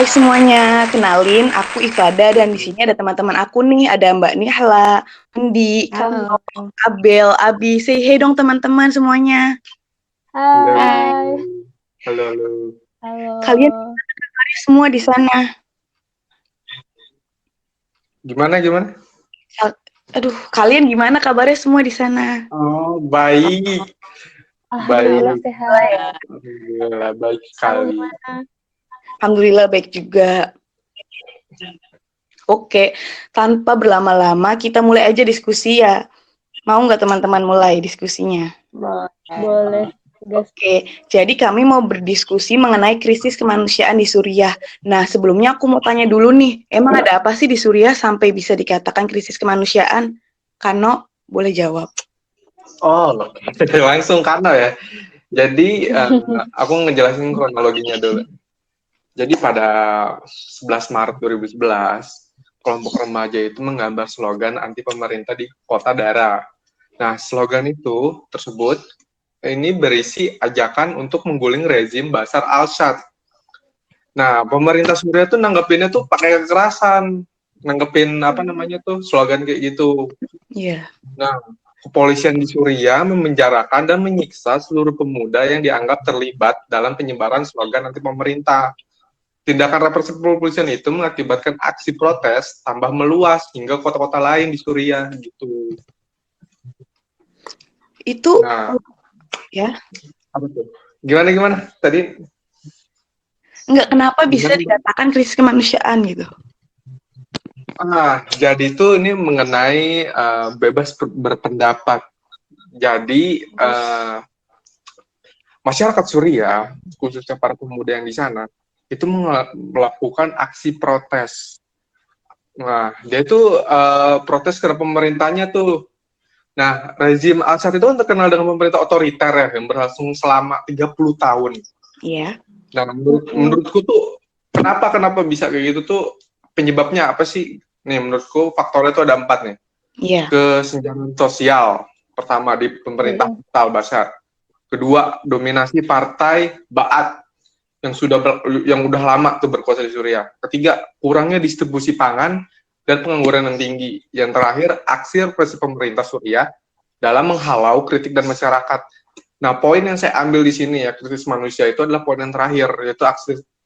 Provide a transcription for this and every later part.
Hai semuanya, kenalin aku Ifada dan di sini ada teman-teman aku nih, ada Mbak Nihla, Andi, Halo. Abel, Abi. Say hey dong teman-teman semuanya. Halo. Hai. Halo. Halo. Kalian semua di sana. Gimana? Kalian gimana kabarnya semua di sana? Oh, baik. Alhamdulillah sehat. Alhamdulillah baik Kamu sekali. gimana? Alhamdulillah baik juga. Oke, tanpa berlama-lama kita mulai aja diskusi ya. Mau nggak teman-teman mulai diskusinya? Boleh. Oke, jadi kami mau berdiskusi mengenai krisis kemanusiaan di Suriah. Nah, sebelumnya aku mau tanya dulu nih, emang ada apa sih di Suriah sampai bisa dikatakan krisis kemanusiaan? Kano, boleh jawab. Oh, langsung karena ya. Jadi, aku ngejelasin kronologinya dulu. Jadi pada 11 Maret 2011, kelompok remaja itu menggambar slogan anti pemerintah di kota Dara. Nah, slogan itu tersebut ini berisi ajakan untuk mengguling rezim Bashar al-Assad. Nah, pemerintah Suriah tuh nanggepinnya tuh pakai kekerasan, nanggepin slogan kayak gitu. Iya. Nah, kepolisian di Suriah memenjarakan dan menyiksa seluruh pemuda yang dianggap terlibat dalam penyebaran slogan anti pemerintah. Tindakan represif kepolisian itu mengakibatkan aksi protes tambah meluas hingga kota-kota lain di Suriah gitu. Itu Nah, ya. apa tuh? Gimana tadi? Enggak, kenapa bisa dikatakan krisis kemanusiaan gitu? Jadi itu ini mengenai bebas berpendapat. Jadi masyarakat Suriah, khususnya para pemuda yang di sana, itu melakukan aksi protes. Nah, dia itu protes ke pemerintahnya tuh. Nah, rezim Assad itu kan terkenal dengan pemerintah otoriter ya, yang berlangsung selama 30 tahun. Iya. Nah, menurutku tuh, kenapa bisa kayak gitu tuh, penyebabnya apa sih? Nih, menurutku faktornya tuh ada 4 nih. Iya. Kesenjangan sosial, pertama di pemerintah Bashar. Kedua, dominasi partai Ba'ath yang udah lama tuh berkuasa di Suriah. Ketiga, kurangnya distribusi pangan dan pengangguran yang tinggi. Yang terakhir, aksi represi pemerintah Suriah dalam menghalau kritik dan masyarakat. Nah, poin yang saya ambil di sini ya, krisis manusia itu adalah poin yang terakhir, yaitu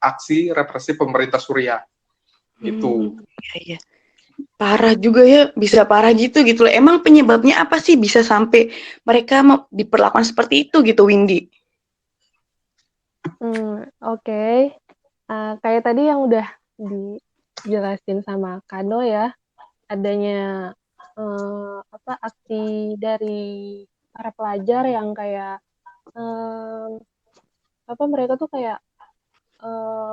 aksi represi pemerintah Suriah. Gitu. Iya. Parah juga ya, bisa parah gitu loh. Emang penyebabnya apa sih bisa sampai mereka diperlakukan seperti itu gitu, Windy? Oke. Kayak tadi yang udah dijelasin sama Kano ya, adanya aksi dari para pelajar yang kayak mereka tuh kayak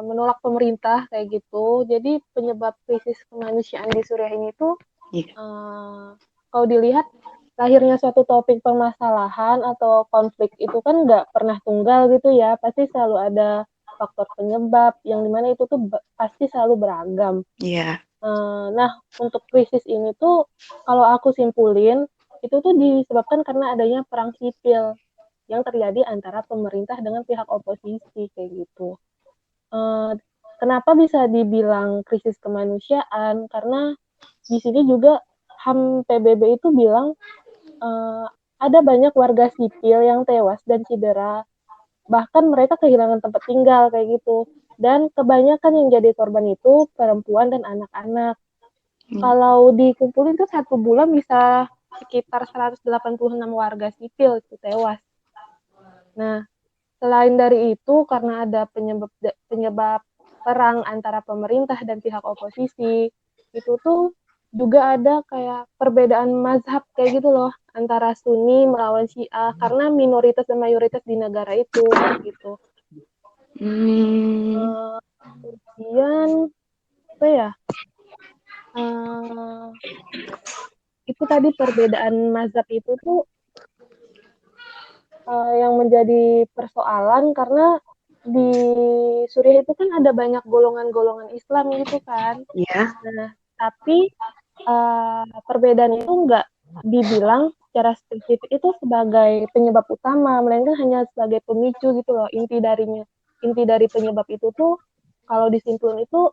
menolak pemerintah kayak gitu. Jadi penyebab krisis kemanusiaan di Suriah ini tuh kalau dilihat lahirnya suatu topik permasalahan atau konflik itu kan nggak pernah tunggal gitu ya, pasti selalu ada faktor penyebab yang dimana itu tuh pasti selalu beragam. Iya. Nah, untuk krisis ini tuh kalau aku simpulin itu tuh disebabkan karena adanya perang sipil yang terjadi antara pemerintah dengan pihak oposisi kayak gitu. Kenapa bisa dibilang krisis kemanusiaan? Karena di sini juga HAM PBB itu bilang ada banyak warga sipil yang tewas dan cedera, bahkan mereka kehilangan tempat tinggal kayak gitu. Dan kebanyakan yang jadi korban itu perempuan dan anak-anak. Kalau dikumpulin tuh 1 bulan bisa sekitar 186 warga sipil itu tewas. Nah, selain dari itu karena ada penyebab perang antara pemerintah dan pihak oposisi, itu tuh juga ada kayak perbedaan mazhab kayak gitu loh antara Sunni melawan Syiah karena minoritas dan mayoritas di negara itu gitu. Kemudian apa ya? Itu tadi perbedaan mazhab itu tuh yang menjadi persoalan karena di Suriah itu kan ada banyak golongan-golongan Islam gitu kan. Iya. Nah, tapi perbedaan itu nggak dibilang secara spesifik itu sebagai penyebab utama, melainkan hanya sebagai pemicu gitu loh. Inti dari penyebab itu tuh kalau disimpulin itu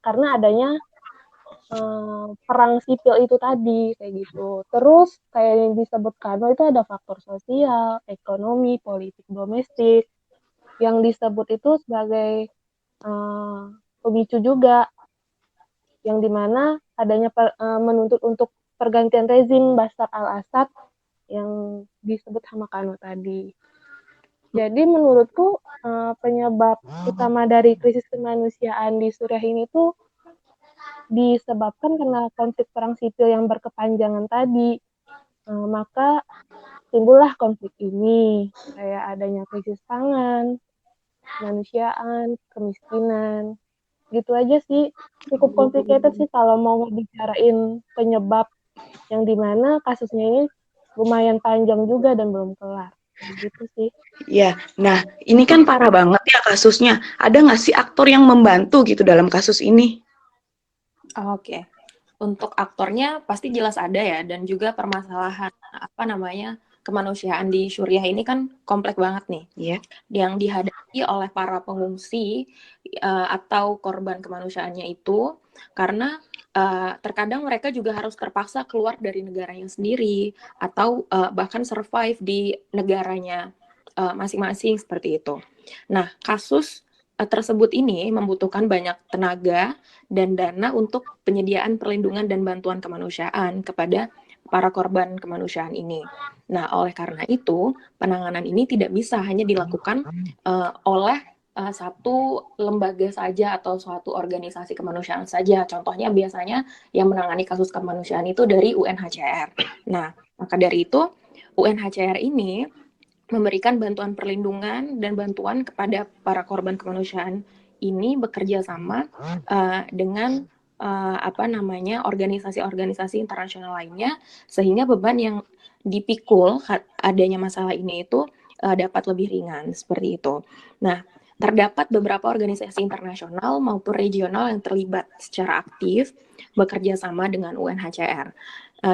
karena adanya perang sipil itu tadi kayak gitu. Terus kayak yang disebutkan itu ada faktor sosial, ekonomi, politik domestik yang disebut itu sebagai pemicu juga, yang dimana adanya menuntut untuk pergantian rezim Bashar al-Assad yang disebut Hamakano tadi. Jadi menurutku penyebab utama dari krisis kemanusiaan di Suriah ini tuh disebabkan karena konflik perang sipil yang berkepanjangan tadi. Maka timbullah konflik ini, kayak adanya krisis pangan, kemanusiaan, kemiskinan. Gitu aja sih, cukup complicated sih kalau mau bicarain penyebab yang dimana kasusnya ini lumayan panjang juga dan belum kelar. Gitu sih. Ya, nah ini kan parah banget ya kasusnya. Ada nggak sih aktor yang membantu gitu dalam kasus ini? Oke. Untuk aktornya pasti jelas ada ya, dan juga permasalahan kemanusiaan di Suriah ini kan kompleks banget nih. Iya. Yang dihadapi oleh para pengungsi atau korban kemanusiaannya itu karena terkadang mereka juga harus terpaksa keluar dari negaranya sendiri atau bahkan survive di negaranya masing-masing seperti itu. Nah, kasus tersebut ini membutuhkan banyak tenaga dan dana untuk penyediaan perlindungan dan bantuan kemanusiaan kepada para korban kemanusiaan ini. Nah, oleh karena itu, penanganan ini tidak bisa hanya dilakukan oleh satu lembaga saja atau suatu organisasi kemanusiaan saja. Contohnya biasanya yang menangani kasus kemanusiaan itu dari UNHCR. Nah, maka dari itu UNHCR ini memberikan bantuan perlindungan dan bantuan kepada para korban kemanusiaan ini bekerja sama dengan organisasi-organisasi internasional lainnya, sehingga beban yang dipikul adanya masalah ini itu dapat lebih ringan seperti itu. Nah, terdapat beberapa organisasi internasional maupun regional yang terlibat secara aktif bekerja sama dengan UNHCR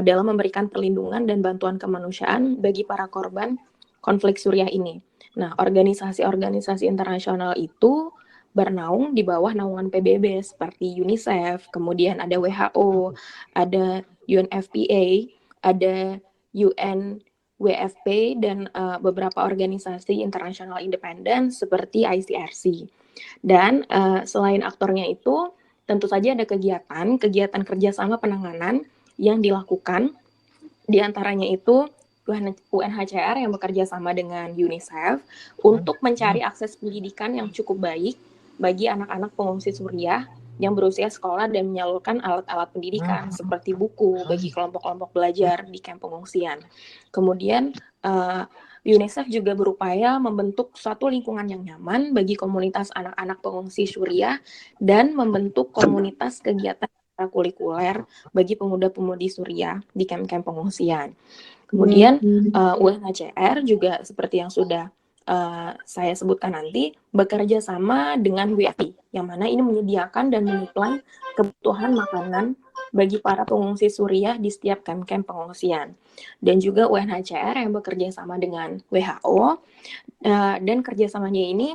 dalam memberikan perlindungan dan bantuan kemanusiaan bagi para korban konflik Suriah ini. Nah, organisasi-organisasi internasional itu bernaung di bawah naungan PBB seperti UNICEF, kemudian ada WHO, ada UNFPA, ada UNWFP, dan beberapa organisasi internasional independen seperti ICRC. Dan selain aktornya itu, tentu saja ada kegiatan kerjasama penanganan yang dilakukan, di antaranya itu UNHCR yang bekerja sama dengan UNICEF untuk mencari akses pendidikan yang cukup baik bagi anak-anak pengungsi Suriah yang berusia sekolah dan menyalurkan alat-alat pendidikan seperti buku bagi kelompok-kelompok belajar di kamp pengungsian. Kemudian UNICEF juga berupaya membentuk suatu lingkungan yang nyaman bagi komunitas anak-anak pengungsi Suriah dan membentuk komunitas kegiatan kurikuler bagi pemuda-pemudi Suriah di kamp-kamp pengungsian. Kemudian UNHCR juga seperti yang sudah saya sebutkan nanti bekerja sama dengan WFP, yang mana ini menyediakan dan menyuplai kebutuhan makanan bagi para pengungsi Suriah di setiap kamp-kamp pengungsian. Dan juga UNHCR yang bekerja sama dengan WHO, dan kerjasamanya ini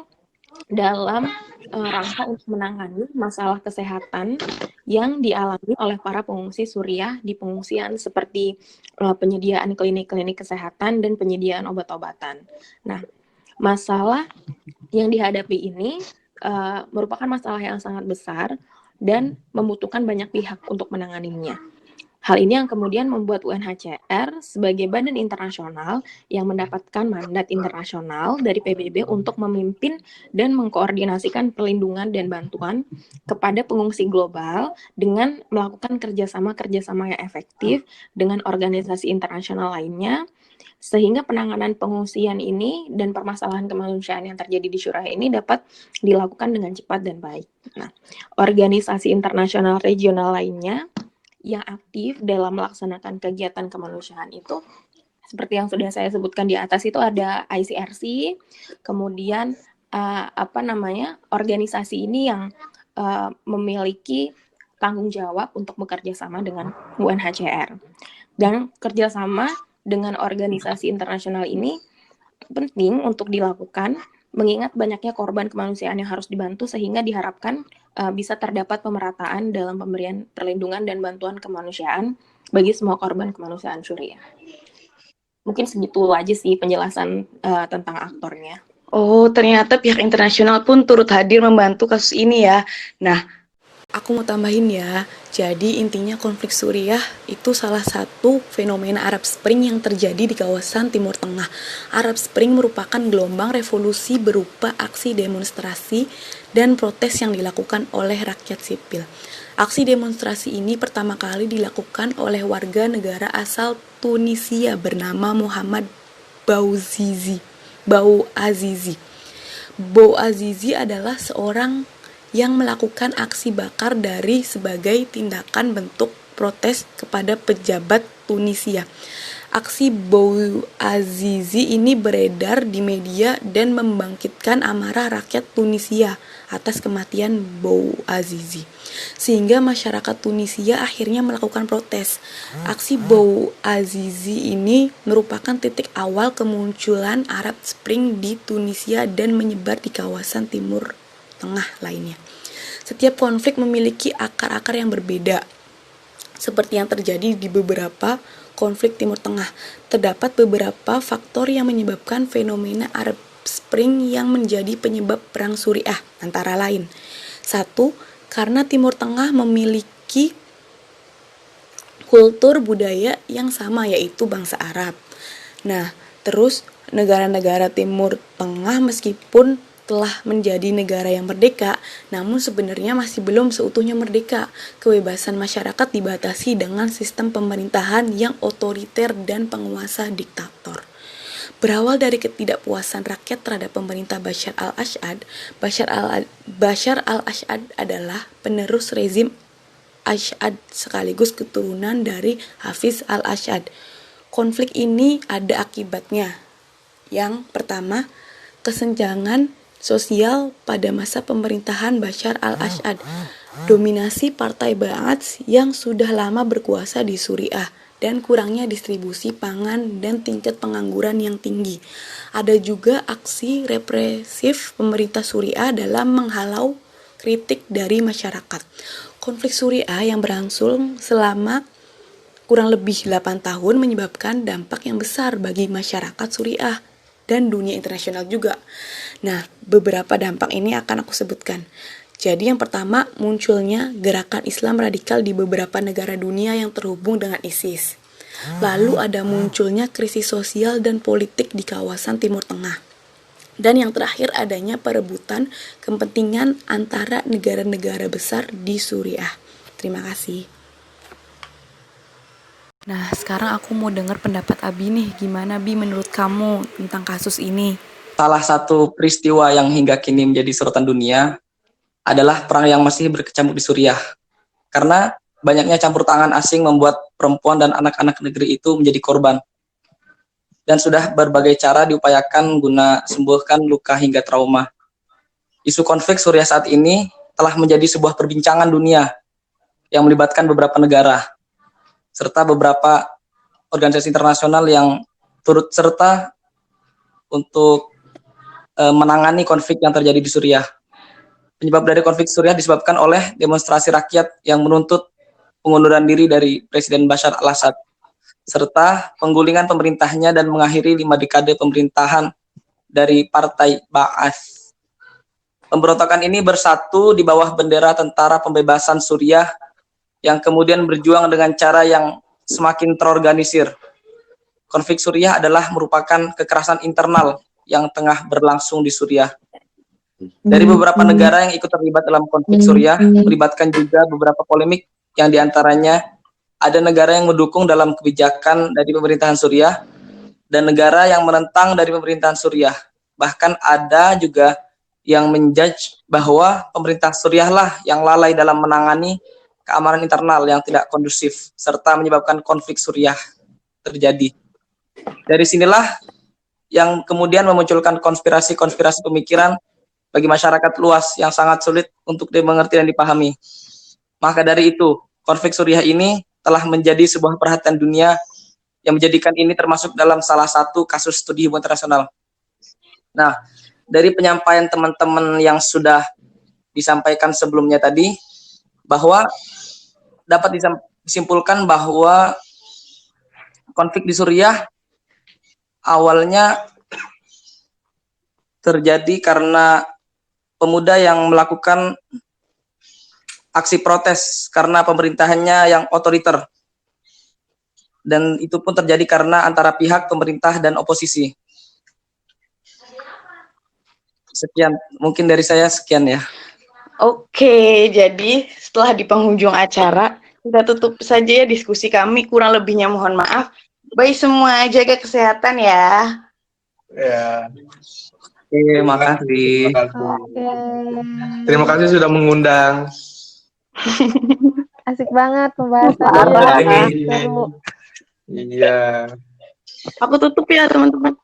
dalam rangka untuk menangani masalah kesehatan yang dialami oleh para pengungsi Suriah di pengungsian, seperti penyediaan klinik-klinik kesehatan dan penyediaan obat-obatan. Nah, masalah yang dihadapi ini merupakan masalah yang sangat besar dan membutuhkan banyak pihak untuk menanganinya. Hal ini yang kemudian membuat UNHCR sebagai badan internasional yang mendapatkan mandat internasional dari PBB untuk memimpin dan mengkoordinasikan perlindungan dan bantuan kepada pengungsi global dengan melakukan kerjasama yang efektif dengan organisasi internasional lainnya, sehingga penanganan pengungsian ini dan permasalahan kemanusiaan yang terjadi di Suriah ini dapat dilakukan dengan cepat dan baik. Nah, organisasi internasional regional lainnya yang aktif dalam melaksanakan kegiatan kemanusiaan itu, seperti yang sudah saya sebutkan di atas, itu ada ICRC, kemudian organisasi ini yang memiliki tanggung jawab untuk bekerja sama dengan UNHCR. Dan kerjasama dengan organisasi internasional ini penting untuk dilakukan mengingat banyaknya korban kemanusiaan yang harus dibantu sehingga diharapkan bisa terdapat pemerataan dalam pemberian perlindungan dan bantuan kemanusiaan bagi semua korban kemanusiaan Suriah. Mungkin segitu aja sih penjelasan tentang aktornya. Oh, ternyata pihak internasional pun turut hadir membantu kasus ini ya. Nah, aku mau tambahin ya, jadi intinya konflik Suriah itu salah satu fenomena Arab Spring yang terjadi di kawasan Timur Tengah. Arab Spring merupakan gelombang revolusi berupa aksi demonstrasi dan protes yang dilakukan oleh rakyat sipil. Aksi demonstrasi ini pertama kali dilakukan oleh warga negara asal Tunisia bernama Muhammad Bouazizi. Bouazizi adalah seorang yang melakukan aksi bakar dari sebagai tindakan bentuk protes kepada pejabat Tunisia. Aksi Bouazizi ini beredar di media dan membangkitkan amarah rakyat Tunisia atas kematian Bouazizi, sehingga masyarakat Tunisia akhirnya melakukan protes. Aksi Bouazizi ini merupakan titik awal kemunculan Arab Spring di Tunisia dan menyebar di kawasan Timur Tengah lainnya. Setiap konflik memiliki akar-akar yang berbeda. Seperti yang terjadi di beberapa konflik Timur Tengah, terdapat beberapa faktor yang menyebabkan fenomena Arab Spring yang menjadi penyebab perang Suriah, antara lain. 1. Karena Timur Tengah memiliki kultur budaya yang sama, yaitu bangsa Arab. Nah, terus negara-negara Timur Tengah meskipun telah menjadi negara yang merdeka, namun sebenarnya masih belum seutuhnya merdeka. Kebebasan masyarakat dibatasi dengan sistem pemerintahan yang otoriter dan penguasa diktator. Berawal dari ketidakpuasan rakyat terhadap pemerintah Bashar al-Assad, Bashar al-Assad adalah penerus rezim Assad sekaligus keturunan dari Hafiz al-Assad. Konflik ini ada akibatnya. Yang pertama, kesenjangan sosial pada masa pemerintahan Bashar al-Assad, dominasi Partai Ba'ath yang sudah lama berkuasa di Suriah, dan kurangnya distribusi pangan dan tingkat pengangguran yang tinggi. Ada juga aksi represif pemerintah Suriah dalam menghalau kritik dari masyarakat. Konflik Suriah yang berlangsung selama kurang lebih 8 tahun menyebabkan dampak yang besar bagi masyarakat Suriah dan dunia internasional juga. Nah, beberapa dampak ini akan aku sebutkan. Jadi yang pertama, munculnya gerakan Islam radikal di beberapa negara dunia yang terhubung dengan ISIS. Lalu ada munculnya krisis sosial dan politik di kawasan Timur Tengah. Dan yang terakhir adanya perebutan kepentingan antara negara-negara besar di Suriah. Terima kasih. Nah, sekarang aku mau dengar pendapat Abi nih. Gimana, Bi, menurut kamu tentang kasus ini? Salah satu peristiwa yang hingga kini menjadi sorotan dunia adalah perang yang masih berkecamuk di Suriah. Karena banyaknya campur tangan asing membuat perempuan dan anak-anak negeri itu menjadi korban. Dan sudah berbagai cara diupayakan guna sembuhkan luka hingga trauma. Isu konflik Suriah saat ini telah menjadi sebuah perbincangan dunia yang melibatkan beberapa negara, serta beberapa organisasi internasional yang turut serta untuk menangani konflik yang terjadi di Suriah. Penyebab dari konflik Suriah disebabkan oleh demonstrasi rakyat yang menuntut pengunduran diri dari Presiden Bashar al-Assad, serta penggulingan pemerintahnya dan mengakhiri 5 dekade pemerintahan dari Partai Ba'ath. Pemberontakan ini bersatu di bawah bendera Tentara Pembebasan Suriah yang kemudian berjuang dengan cara yang semakin terorganisir. Konflik Suriah adalah merupakan kekerasan internal yang tengah berlangsung di Suriah. Dari beberapa negara yang ikut terlibat dalam konflik Suriah, melibatkan juga beberapa polemik yang diantaranya ada negara yang mendukung dalam kebijakan dari pemerintahan Suriah dan negara yang menentang dari pemerintahan Suriah. Bahkan ada juga yang menjudge bahwa pemerintah Suriah lah yang lalai dalam menangani keamanan internal yang tidak kondusif, serta menyebabkan konflik Suriah terjadi. Dari sinilah yang kemudian memunculkan konspirasi-konspirasi pemikiran bagi masyarakat luas yang sangat sulit untuk dimengerti dan dipahami. Maka dari itu, konflik Suriah ini telah menjadi sebuah perhatian dunia yang menjadikan ini termasuk dalam salah satu kasus studi hukum internasional. Nah, dari penyampaian teman-teman yang sudah disampaikan sebelumnya tadi, bahwa dapat disimpulkan bahwa konflik di Suriah awalnya terjadi karena pemuda yang melakukan aksi protes karena pemerintahannya yang otoriter. Dan itu pun terjadi karena antara pihak pemerintah dan oposisi. Sekian, mungkin dari saya sekian ya. Oke, jadi setelah di penghujung acara, kita tutup saja ya diskusi kami. Kurang lebihnya mohon maaf. Bye semua, jaga kesehatan ya. Ya. Oke, makasih. Oke. Terima kasih sudah mengundang. Asik banget Parah pembahasannya. ini. Seru. Iya. Aku tutup ya teman-teman.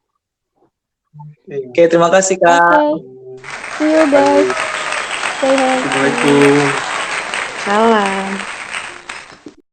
Oke, terima kasih Kak. Oke. See you guys. Stay healthy. Assalamualaikum. Salam.